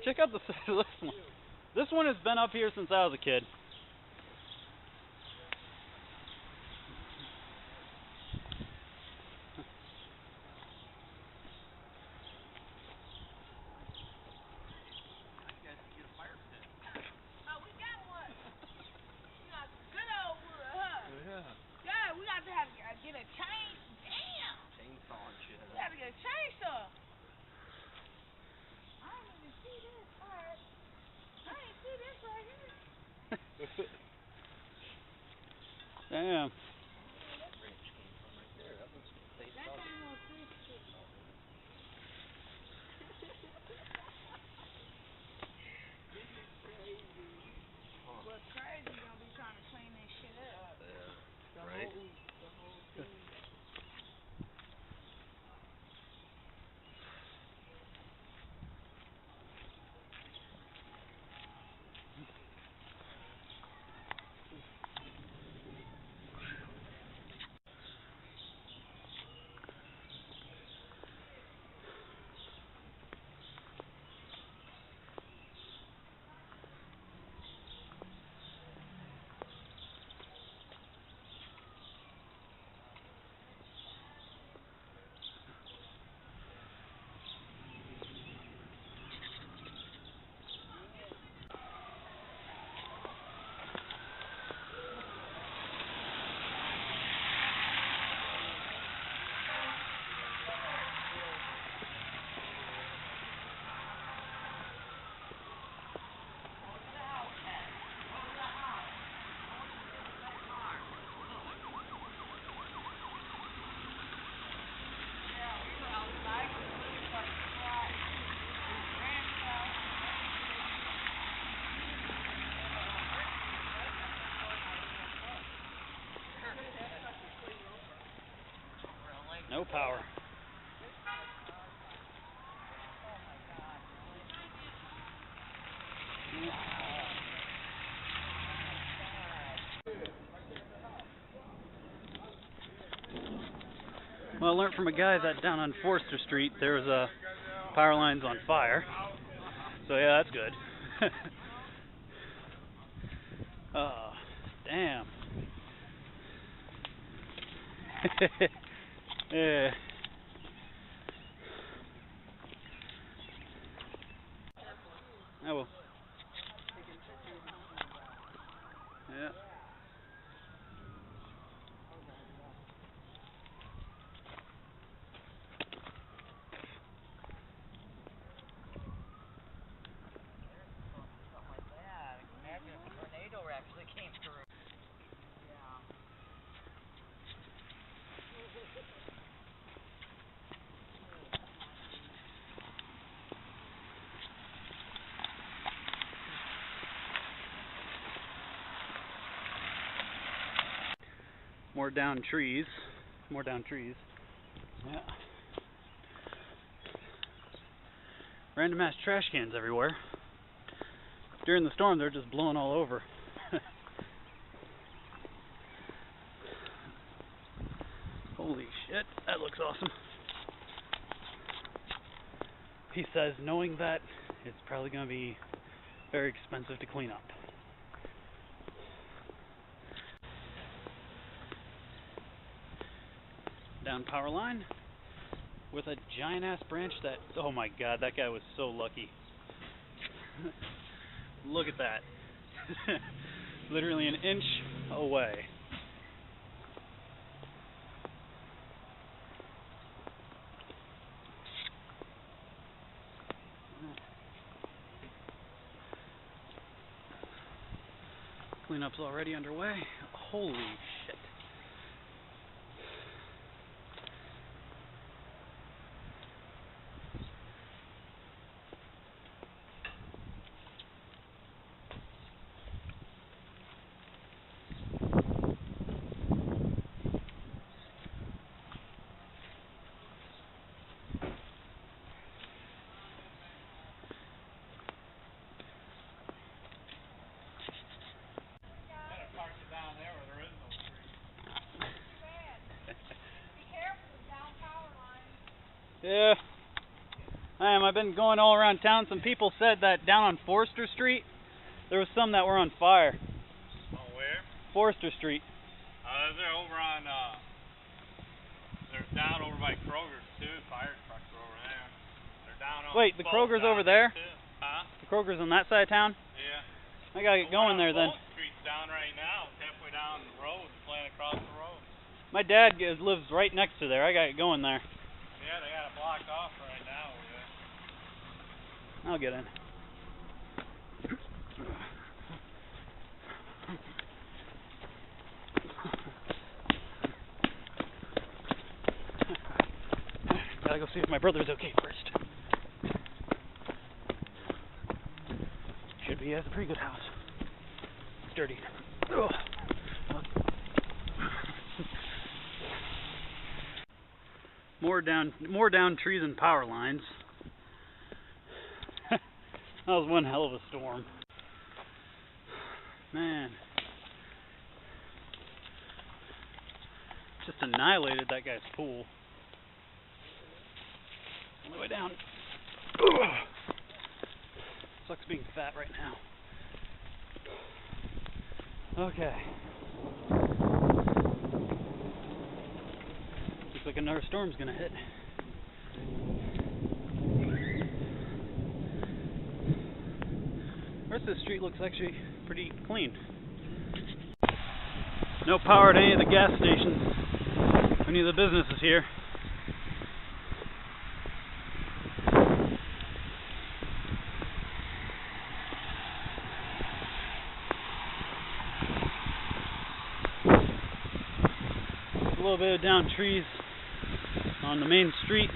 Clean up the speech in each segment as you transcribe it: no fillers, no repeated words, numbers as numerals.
check out this one. This one has been up here since I was a kid. Get a chain. Damn. Chainsaw and shit. We gotta get a chainsaw. I didn't even see this part. I didn't see this right here. Damn. That branch came from right there. That was the That time was this shit. This is crazy. What's crazy, you gonna be trying to clean this shit up. Yeah. Right? The whole thing. No power. Well, I learned from a guy that down on Forster Street there was a power lines on fire. So yeah, that's good. Oh, damn. Yeah. I will. Yeah. Actually came through. More down trees. More down trees. Yeah. Random ass trash cans everywhere. During the storm, they're just blowing all over. Holy shit, that looks awesome. He says, knowing that it's probably going to be very expensive to clean up. Down power line with a giant ass branch that, oh my god, that guy was so lucky. Look at that. Literally an inch away. Cleanup's already underway. Holy shit. Yeah. I've been going all around town. Some people said that down on Forester Street, there was some that were on fire. On where? Forester Street. They're over on, they're down over by Kroger's too. Fire trucks are over there. They're down on Wait, the Kroger's over there? Too. Huh? The Kroger's on that side of town? Yeah. I gotta get going there then. Street's down right now. It's halfway down the road, playing across the road. My dad lives right next to there. I gotta get going there. Yeah, they got it blocked off right now over there. I'll get in. Gotta go see if my brother's okay first. Should be. He has a pretty good house. It's dirty. Ugh. More down trees and power lines. That was one hell of a storm. Man. Just annihilated that guy's pool. All the way down. Ugh. Sucks being fat right now. Okay. Looks like another storm's gonna hit. The rest of the street looks actually pretty clean. No power at any of the gas stations, any of the businesses here. A little bit of down trees on the main street.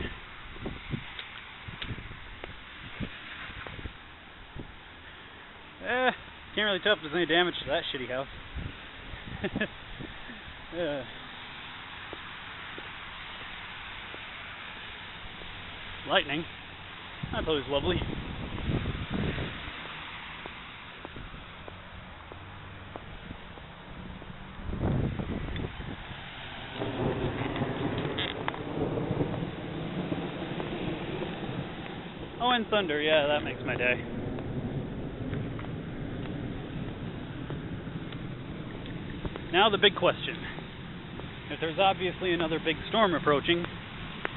Can't really tell if there's any damage to that shitty house. Lightning. That's always lovely. Oh, and thunder. Yeah, that makes my day. Now the big question. If there's obviously another big storm approaching,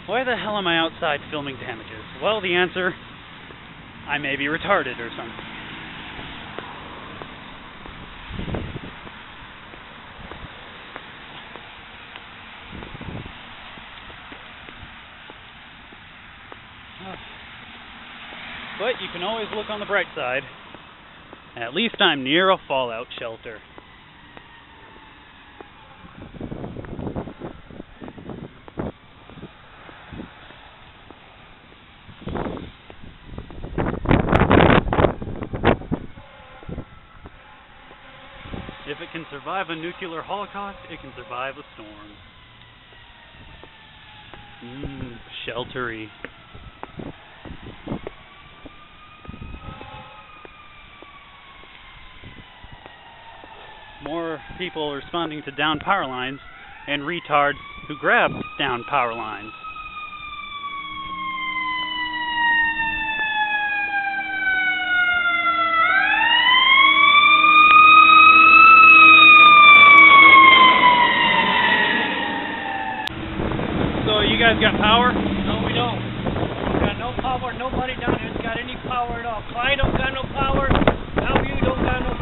why the hell am I outside filming damages? Well, the answer, I may be retarded or something. But you can always look on the bright side. At least I'm near a fallout shelter. If it can survive a nuclear holocaust, it can survive a storm. Sheltery. More people responding to down power lines and retards who grab down power lines. So you guys got power? No, we don't. We got no power. Nobody down here's got any power at all. Clyde don't got no power. Bellevue don't got no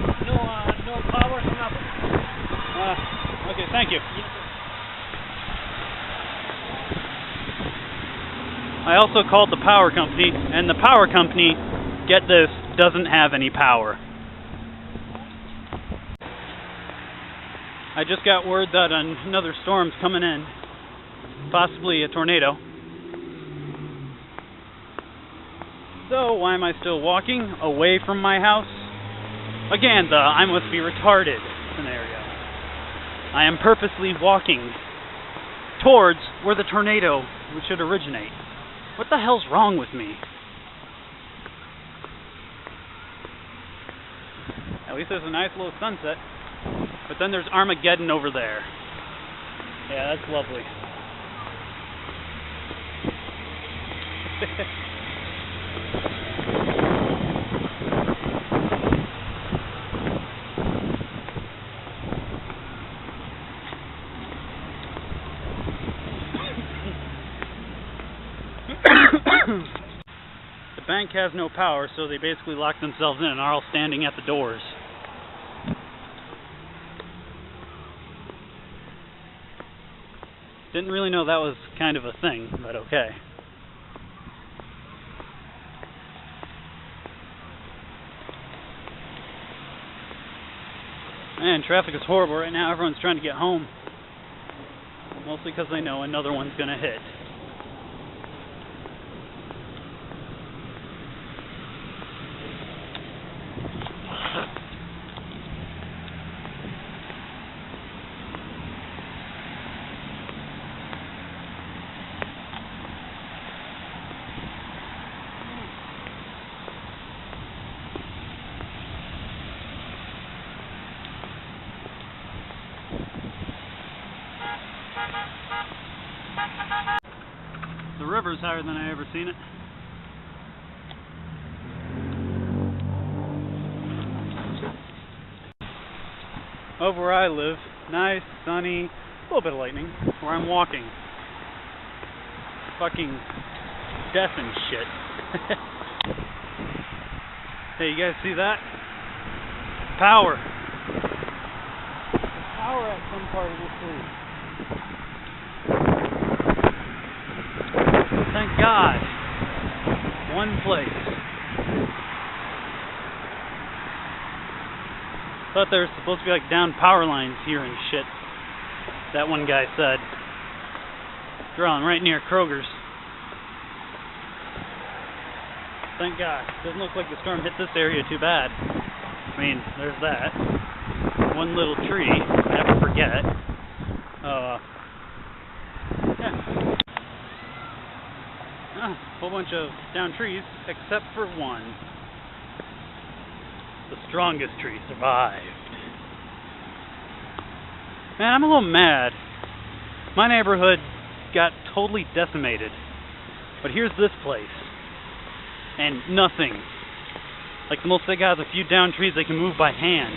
power. Nothing. Okay, thank you. I also called the power company, and the power company, get this, doesn't have any power. I just got word that another storm's coming in. Possibly a tornado. So, why am I still walking away from my house? Again, the I must be retarded scenario. I am purposely walking towards where the tornado should originate. What the hell's wrong with me? At least there's a nice little sunset. But then there's Armageddon over there. Yeah, that's lovely. bank has no power, so they basically lock themselves in and are all standing at the doors. Didn't really know that was kind of a thing, but okay. Man, traffic is horrible right now. Everyone's trying to get home. Mostly because they know another one's gonna hit. The river's higher than I ever seen it. Over where I live, nice, sunny, a little bit of lightning, where I'm walking. Fucking death and shit. Hey, you guys see that? Power. There's power at some part of this place. Thank God. One place. Thought there was supposed to be like down power lines here and shit. That one guy said. Drawing right near Kroger's. Thank God. Doesn't look like the storm hit this area too bad. I mean, there's that. One little tree. Never forget. Yeah. A whole bunch of down trees, except for one. The strongest tree survived. Man, I'm a little mad. My neighborhood got totally decimated. But here's this place. And nothing. Like the most they got is a few down trees they can move by hand.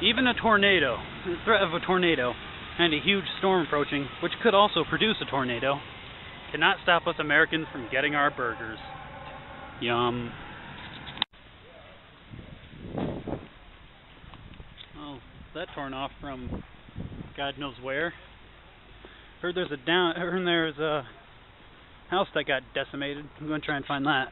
Even a tornado, the threat of a tornado, and a huge storm approaching, which could also produce a tornado, cannot stop us Americans from getting our burgers. Yum. Oh, that torn off from God knows where. Heard there's a house that got decimated. I'm going to try and find that.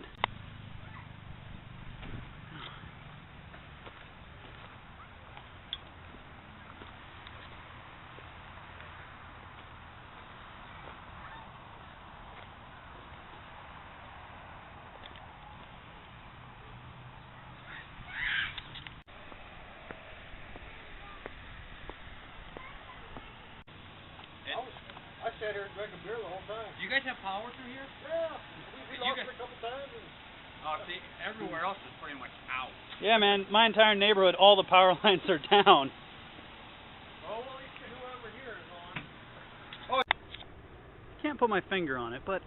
I sat here and drank a beer the whole time. Do you guys have power through here? Yeah, we lost it a couple times. Oh, see, everywhere else is pretty much out. Yeah, man, my entire neighborhood, all the power lines are down. Oh, well, at least whoever here is on. Can't put my finger on it, but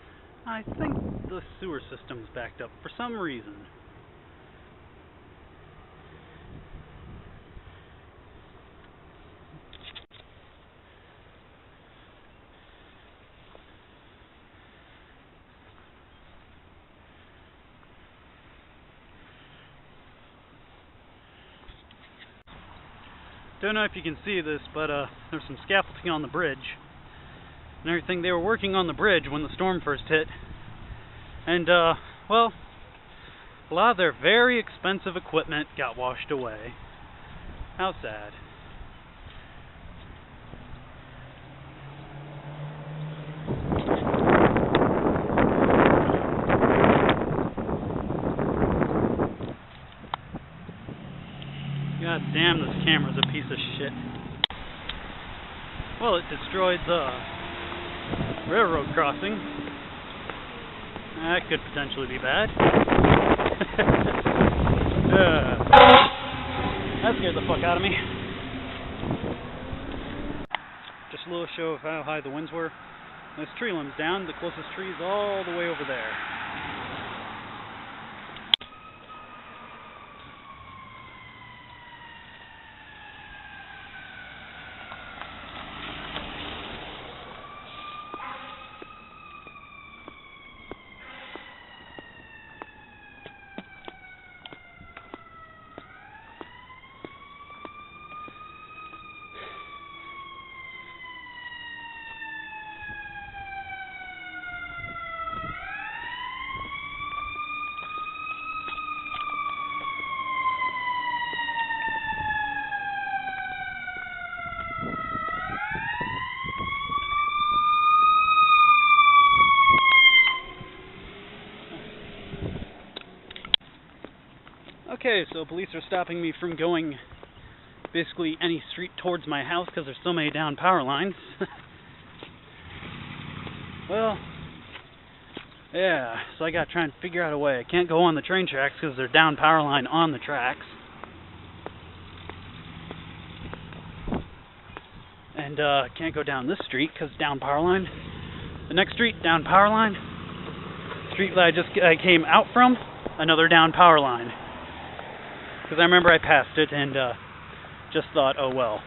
I think the sewer system's backed up for some reason. Don't know if you can see this, but there's some scaffolding on the bridge and everything. They were working on the bridge when the storm first hit, and well, a lot of their very expensive equipment got washed away. How sad. God damn, this camera's a piece of shit. Well, it destroyed the railroad crossing. That could potentially be bad. That scared the fuck out of me. Just a little show of how high the winds were. There's tree limbs down. The closest tree's all the way over there. Okay, so police are stopping me from going basically any street towards my house because there's so many down power lines. Well, yeah, so I gotta try and figure out a way. I can't go on the train tracks because there's down power line on the tracks. And can't go down this street because down power line. The next street, down power line. Street that I came out from, another down power line. Because I remember I passed it and just thought, oh well.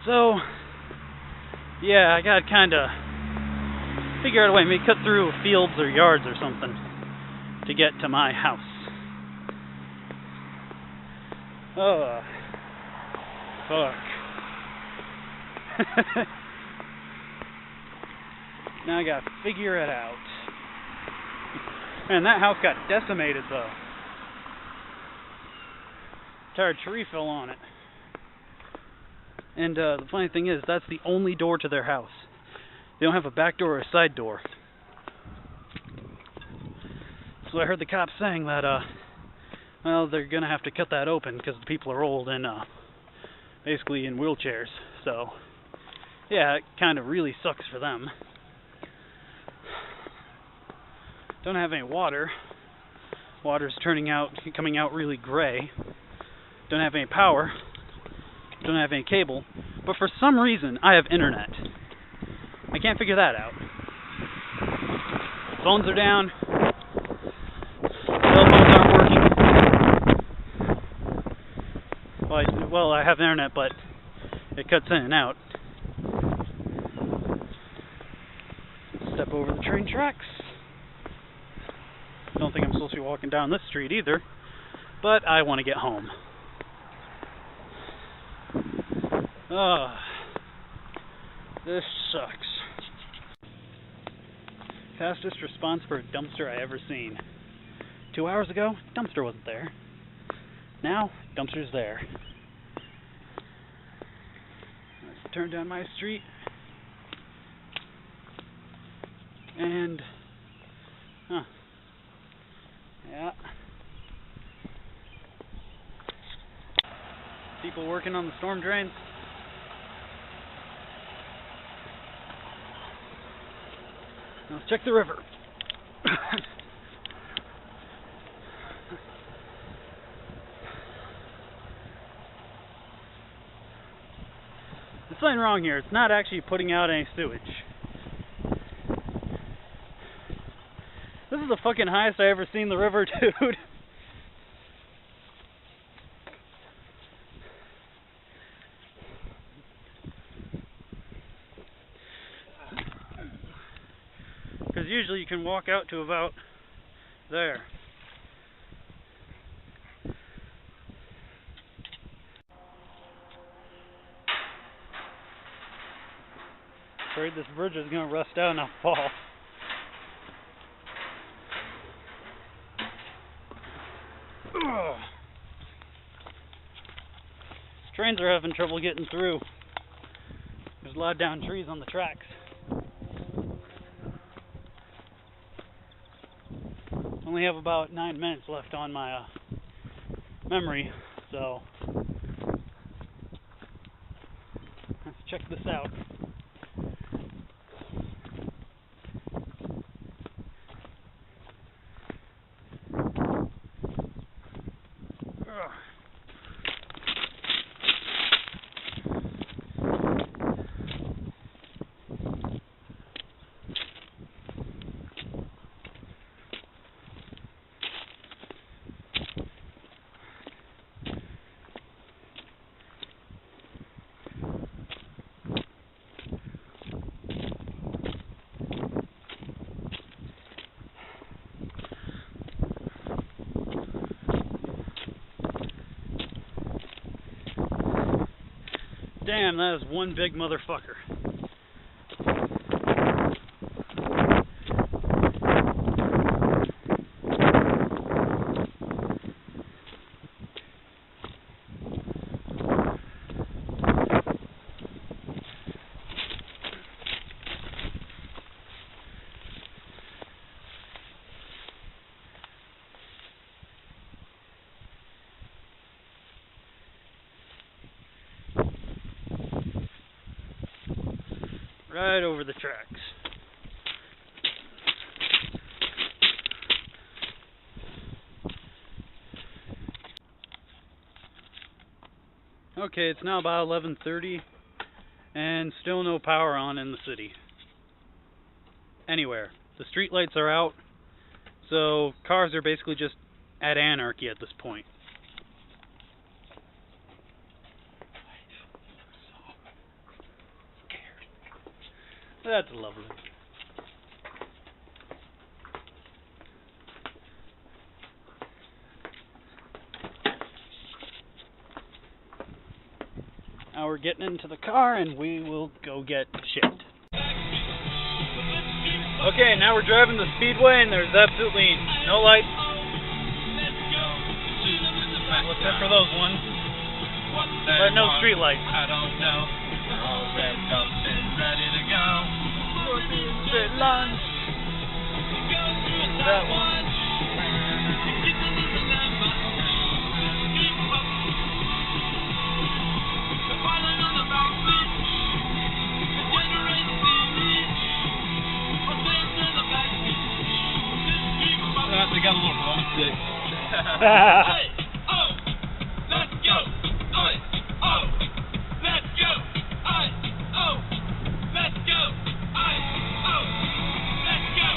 So, yeah, I gotta kind of figure out a way, maybe cut through fields or yards or something to get to my house. Oh, fuck. Now I gotta figure it out. Man, that house got decimated though. Entire tree fell on it. And the funny thing is, that's the only door to their house. They don't have a back door or a side door. So I heard the cops saying that, well, they're gonna have to cut that open because the people are old and basically in wheelchairs. So, yeah, it kind of really sucks for them. Don't have any water. Water's coming out really gray. Don't have any power. Don't have any cable. But for some reason, I have internet. I can't figure that out. Phones are down. Cell phones aren't working. Well, I have internet, but it cuts in and out. Step over the train tracks. Don't think I'm supposed to be walking down this street either, but I want to get home. This sucks. Fastest response for a dumpster I ever seen. 2 hours ago, dumpster wasn't there. Now, dumpster's there. Let's turn down my street. And, yeah. People working on the storm drains. Now let's check the river. There's something wrong here. It's not actually putting out any sewage. This is the fucking highest I ever seen the river, dude. Because usually you can walk out to about there. Afraid this bridge is going to rust out and I'll fall. Ugh. Trains are having trouble getting through. There's a lot of down trees on the tracks. Only have about 9 minutes left on my memory, so let's check this out. Damn, that is one big motherfucker. Right over the tracks. Okay, it's now about 11:30 and still no power on in the city. Anywhere. The street lights are out, so cars are basically just at anarchy at this point. That's lovely. Now we're getting into the car and we will go get shipped. Okay, now we're driving the speedway and there's absolutely no lights. Except for those ones. But no street lights. I don't know. We're all wrapped up and ready to go. Straight line. That one. They got a little homesick. Hey, oh, let's go. Hey, oh, let's go. Hey, oh, let's go. Hey, oh, let's go.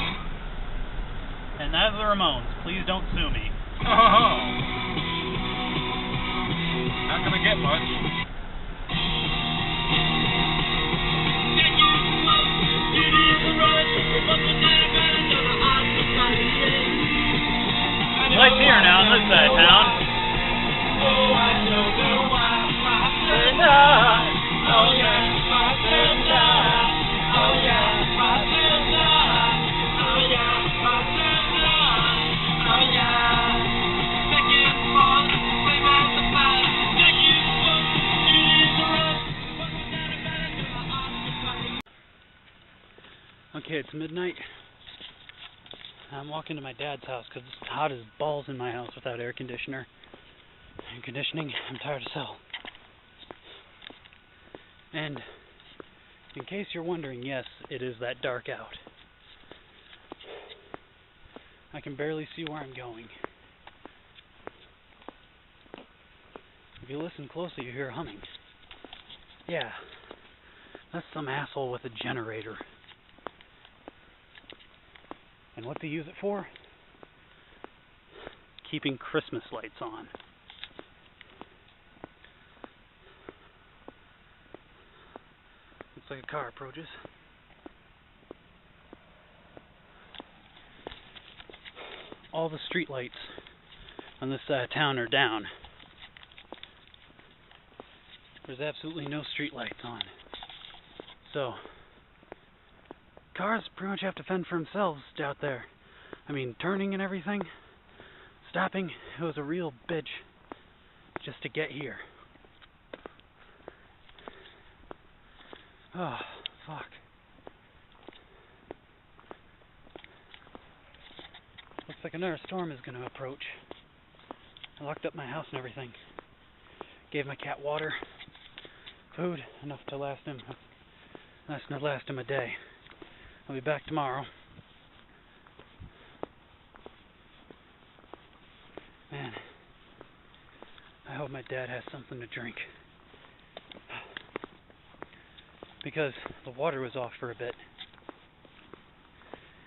And that's the Ramones. Please don't sue me. Oh. Not gonna get much. Lights here now on this side of town. Oh, I know the why tonight. Oh yeah, tonight. Oh yeah, tonight. Oh yeah, tonight. Oh yeah. Second fall, same as the fight. Take you one, you need to run. One more down and better to my occupied. Okay, it's midnight. I'm walking to my dad's house because it's hot as balls in my house without air conditioning. I'm tired as hell. And in case you're wondering, yes, it is that dark out. I can barely see where I'm going. If you listen closely, you hear humming. Yeah, that's some asshole with a generator. And what they use it for? Keeping Christmas lights on. Looks like a car approaches. All the street lights on this side of town are down. There's absolutely no street lights on. So cars pretty much have to fend for themselves out there. I mean, turning and everything, stopping, it was a real bitch just to get here. Oh, fuck. Looks like another storm is going to approach. I locked up my house and everything. Gave my cat water, food, enough to last him a day. I'll be back tomorrow. Man, I hope my dad has something to drink. Because the water was off for a bit.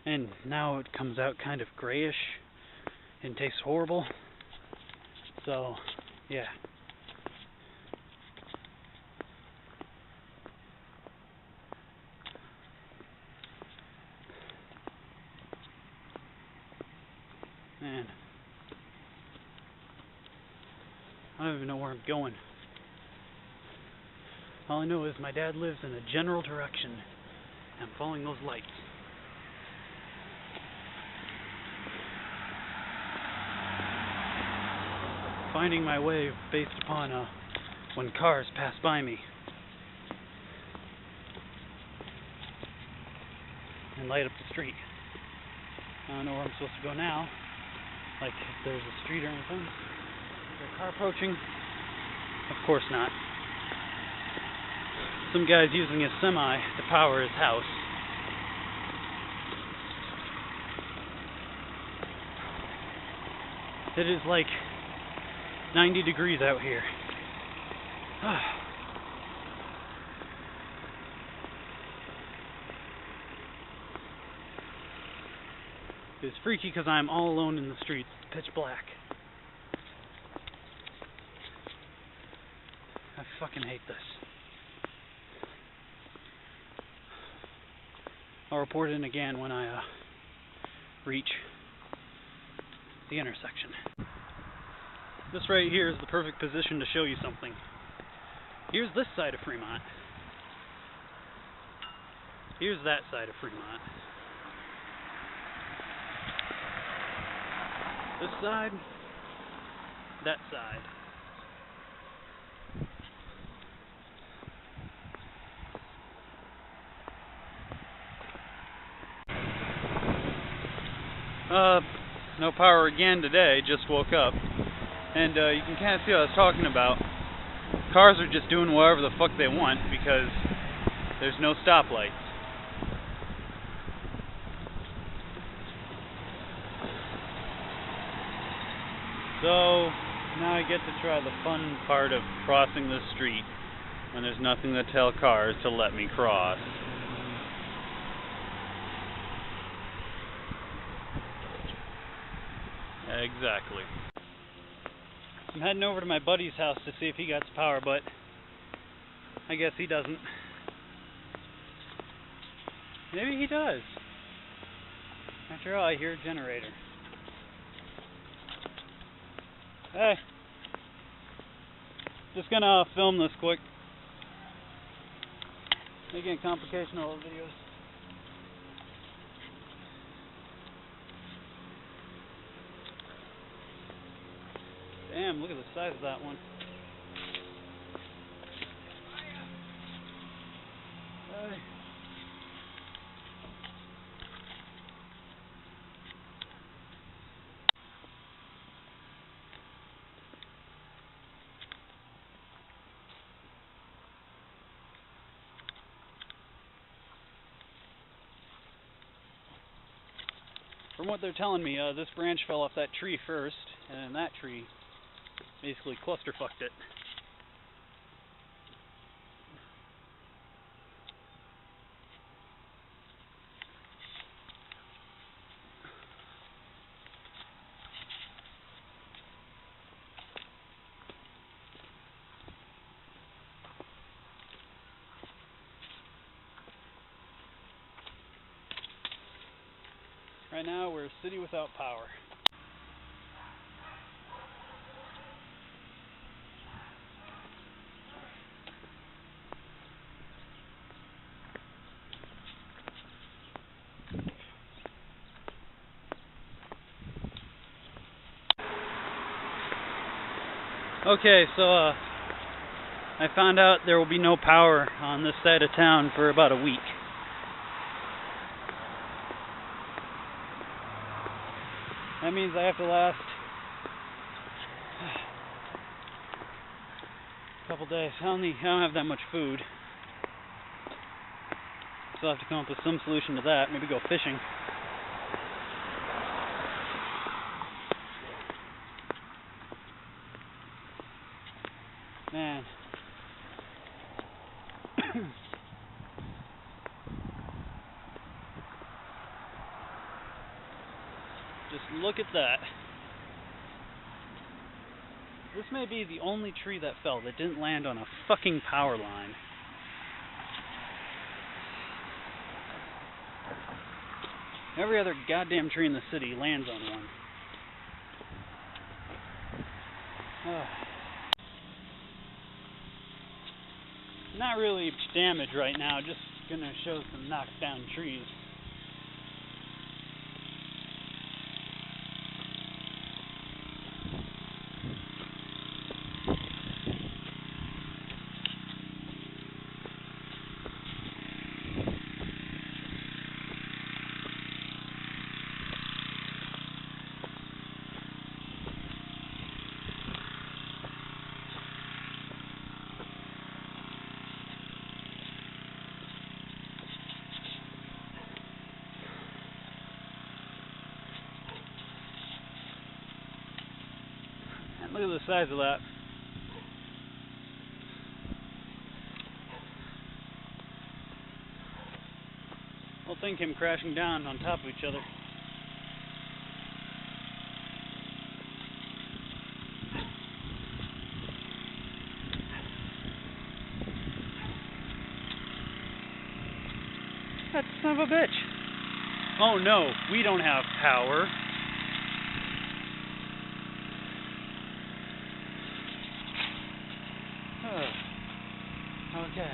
And now it comes out kind of grayish and tastes horrible. So, yeah. Man, I don't even know where I'm going. All I know is my dad lives in a general direction. I'm following those lights. Finding my way based upon when cars pass by me. And light up the street. I don't know where I'm supposed to go now. Like, if there's a street or anything. Is there a car approaching? Of course not. some guy's using his semi to power his house. It is like 90 degrees out here. It's freaky because I'm all alone in the streets. It's pitch black. I fucking hate this. I'll report in again when I reach the intersection. This right here is the perfect position to show you something. Here's this side of Fremont. Here's that side of Fremont. This side, that side. No power again today, just woke up. And you can kind of see what I was talking about. Cars are just doing whatever the fuck they want because there's no stoplights. So now I get to try the fun part of crossing the street when there's nothing to tell cars to let me cross. Exactly. I'm heading over to my buddy's house to see if he got power, but I guess he doesn't. Maybe he does. After all, I hear a generator. Hey. Just gonna film this quick. Making a complication of all the videos. Damn, look at the size of that one. Hey. From what they're telling me, this branch fell off that tree first, and that tree basically clusterfucked it. Right now, we're a city without power. Okay, so I found out there will be no power on this side of town for about a week. That means I have to last a couple days. I don't have that much food. So I'll have to come up with some solution to that. Maybe go fishing. Man. Just look at that. This may be the only tree that fell that didn't land on a fucking power line. Every other goddamn tree in the city lands on one. Not really damage right now, just gonna show some knocked down trees. Look at the size of that. Whole thing came crashing down on top of each other. That son of a bitch. Oh no, we don't have power. Oh. Okay.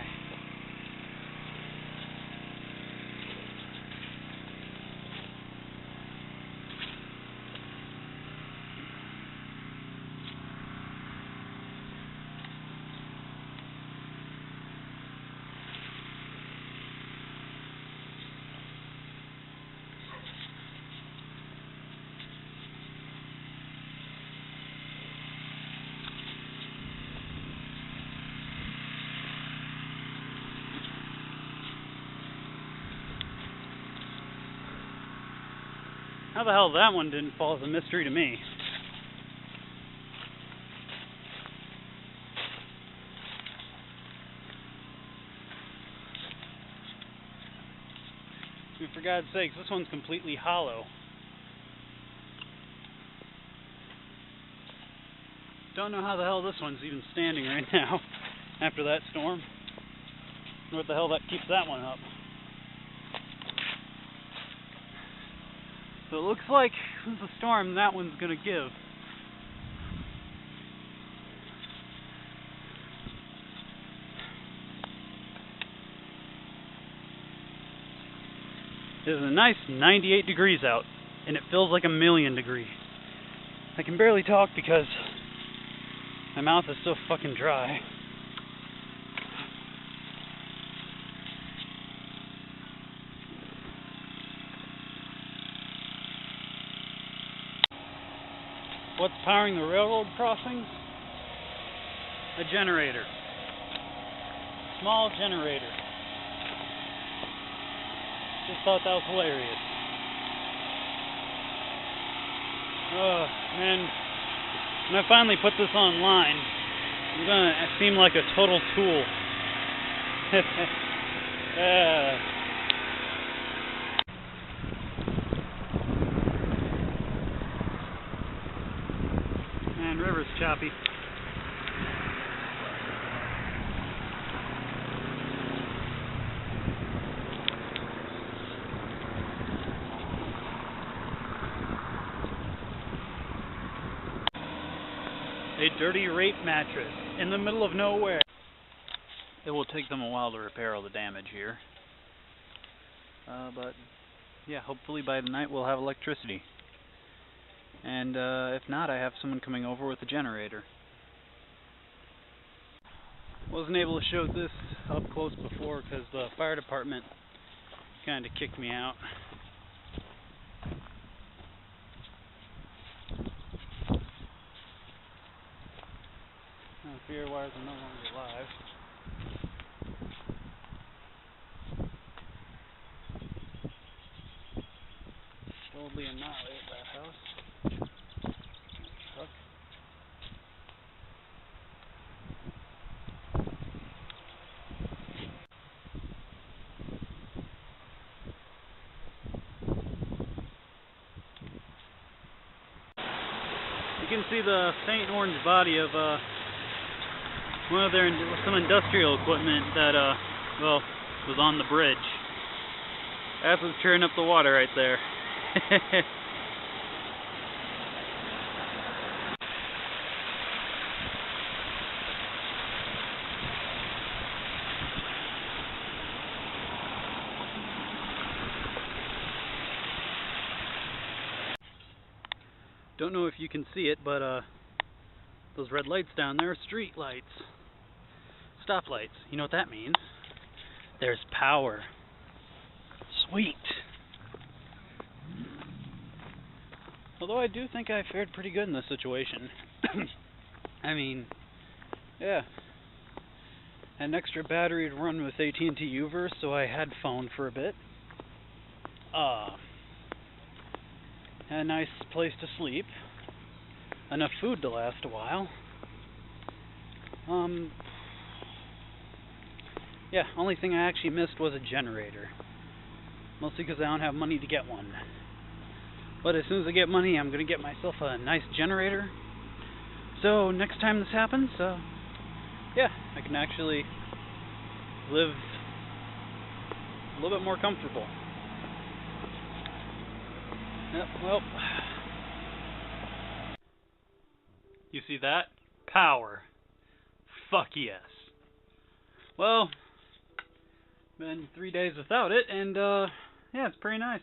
How the hell that one didn't fall is a mystery to me. I mean, for God's sakes, this one's completely hollow. Don't know how the hell this one's even standing right now after that storm. What the hell that keeps that one up. So it looks like there's a storm that one's gonna give. There's a nice 98 degrees out, and it feels like 1,000,000 degrees. I can barely talk because my mouth is so fucking dry. What's powering the railroad crossings? A generator. Small generator. Just thought that was hilarious. Oh, man. When I finally put this online, I'm gonna seem like a total tool. Man, river's choppy. A dirty rape mattress in the middle of nowhere. It will take them a while to repair all the damage here. But yeah, hopefully by tonight we'll have electricity. And if not, I have someone coming over with a generator. Wasn't able to show this up close before because the fire department kind of kicked me out. Fear wires are no longer alive. Slowly annihilate that house. Truck. You can see the faint orange body of one of their some industrial equipment that well, was on the bridge. That was tearing up the water right there. Don't know if you can see it, but those red lights down there are street lights. Stoplights. You know what that means? There's power. Sweet. Although I do think I fared pretty good in this situation. I mean, yeah. Had an extra battery to run with AT&T Uverse, so I had phone for a bit. Had a nice place to sleep. enough food to last a while. Yeah, only thing I actually missed was a generator. Mostly because I don't have money to get one. But as soon as I get money, I'm going to get myself a nice generator. So next time this happens, yeah, I can actually live a little bit more comfortable. Yep, well, you see that? Power. Fuck yes. Well, been 3 days without it, and yeah, it's pretty nice.